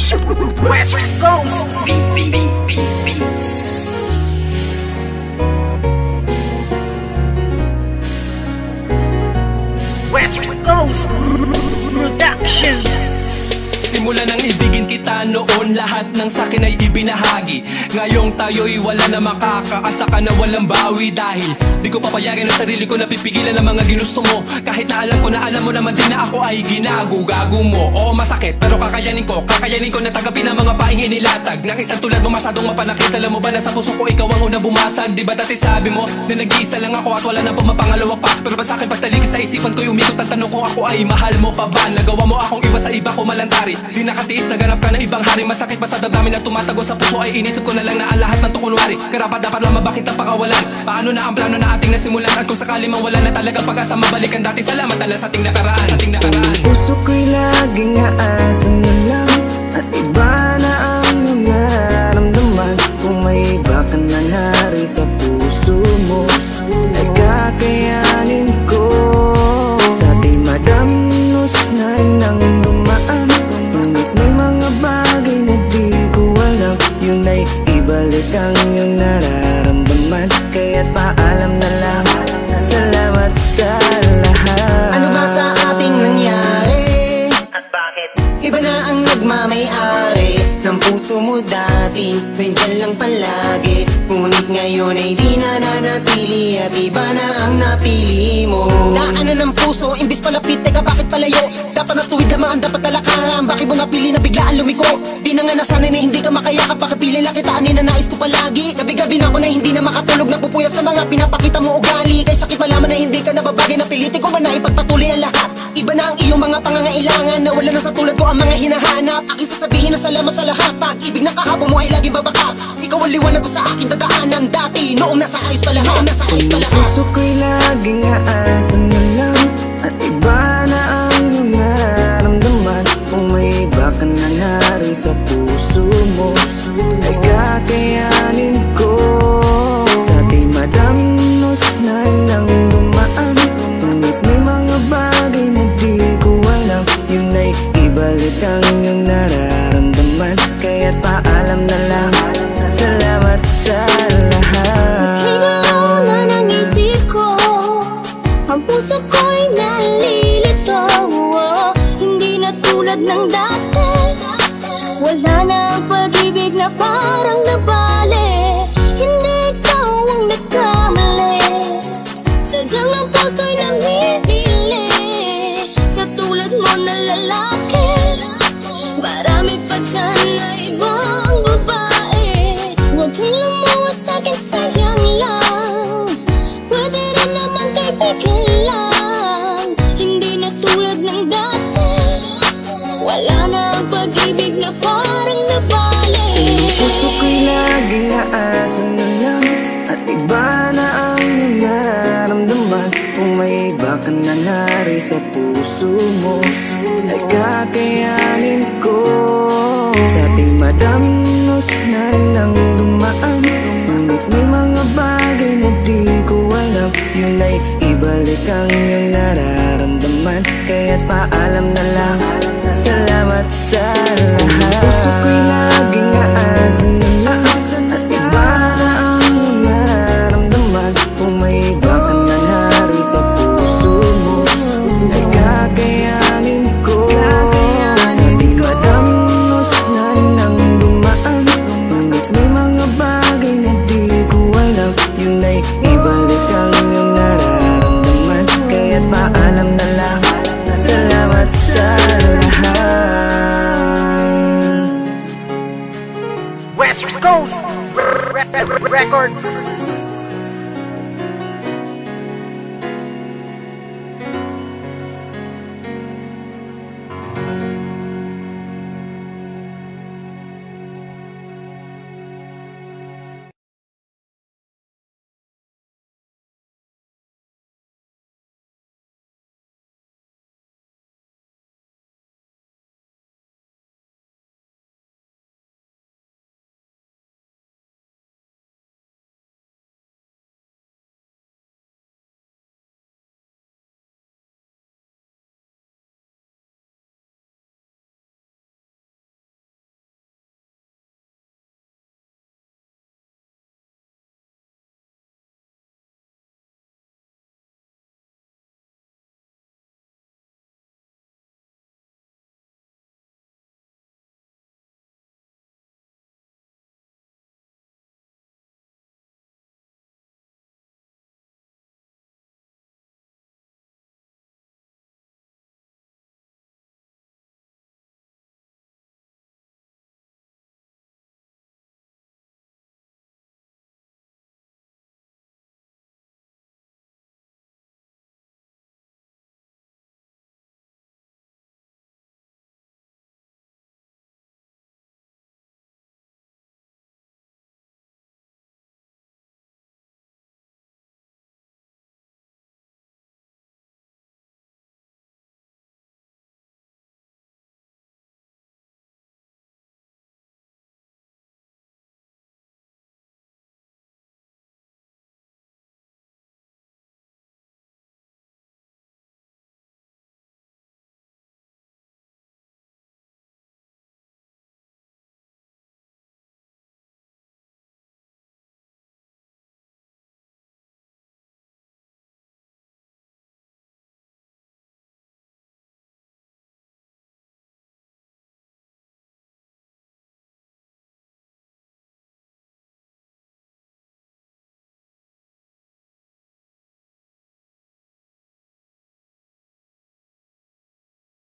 West Coast Beats. West Coast Productions. Simula nang ibigin kita noon, lahat ng sakin ay ibinahagi. Ngayong tayo'y wala na makakaasa ka na walang bawi. Dahil di ko papayagan ang sarili ko na pipigilan ang mga ginusto mo. Kahit na alam ko na alam mo naman din na ako ay ginago-gago mo. Oo, masakit pero kakayanin ko na tagapin ang mga paing inilatag ng isang tulad mo masyadong mapanakit. Alam mo ba na sa puso ko ikaw ang unang bumasag? Di ba dati sabi mo na nag-iisa lang ako at wala na pumapangalawa pa? Pero ba't sa'kin pagtalikis sa isipan ko'y umikot ang tanong kung ako ay mahal mo pa ba? Nagawa mo akong iwas sa iba ko malantari. Di nakatiis, naganap ka ng ibang hari. Masakit pa sa damdamin na tumatago sa puso ay inisip ko na lang na ang lahat ng tukunwari. Karapat dapat lang mabakit ang pakawalan. Paano na ang plano na ating nasimulan? At kung sakali mang wala na talaga pag-asa mabalikan dati, salamat ala sa ating nakaraan. Puso ko'y laging aasan na lang at iba na ang nararamdaman. Kung may iba ka na hari sa puso mo ay kakayanin ko. Sa ating madamnos na nang dumaan, ngunit may mga bagay na di ko alam. Yun ay ibalik ang iyong nararamdaman. Kaya't paalam na lang, salamat sa lahat. Ano ba sa ating nangyari? At bakit? Iba na ang nagmamay-ari ng puso mo dati, nandyan lang palagi. Ngunit ngayon ay di na nanatili at iba na ang napili mo. Daanan ng puso, imbis palapit, teka bakit palayo? Dapat natuwid lamang ang dapat talakaran. Bakit mo napili na biglaan lumiko? Di na nga nasanay na hindi ka makayakap. Pakipili lang kita, na nais ko palagi. Gabi-gabi na ako na hindi na makatulog, napupuyat sa mga pinapakita mo ugali. Kay sakit malaman na hindi ka nababagay, napilitin ko ba na ipagpatuloy ang lahat? Iba na ang iyong mga pangangailangan, na wala na sa tulad ko ang mga hinahanap. Aking sasabihin na salamat sa lahat. Pag-ibig na kahapon mo ay laging babaka. Ikaw ang liwanag ko sa aking dadaanan dati, noong nasa ayos pa lahat, Puso ko'y laging aasan na lang at iba na ang nararamdaman. Kung may iba ka na hari sa puso mo ay kakayanin ko. Sa ating madamnos na nang dumaan, ngunit may mga bagay na di ko alam. Yun ay ibalik ang iyong nararamdaman. Kaya't paalam na lang, salamat sa lahat. Ang puso ko'y nalilito, hindi na tulad ng dati. Wala na ang pag-ibig na parang nabali. Hindi ikaw ang nagkamali. Sadyang ang puso'y namimili sa tulad mo na lalaki. Marami pa dyan na ibang babae. Huwag kang lumuwas sa'kin, sayang lang. Pwede rin naman kaibigan lang, hindi na tulad ng dati. Wala na ang pag-ibig na parang nabali. Puso ko'y laging aasan na lang at iba na ang nararamdaman. Kung may iba ka na hari sa puso mo ay kakayanin ko. Sa ating madamnos na nang dumaan, ngunit may mga bagay na di ko alam. Yun ay ibalik ang iyong nararamdaman. Kaya't paalam na lang, salamat sa lahat. Puso ko'y laging aasan na lang at iba na ang nararamdaman. Kung may iba ka na hari sa puso mo ay kakayanin ko. Sa ating madamnos na nang dumaan, ngunit may mga bagay na di ko alam. Yun ay ibalik ang iyong nararamdaman. Kaya't paalam na lang, salamat sa lahat. West Coast Records.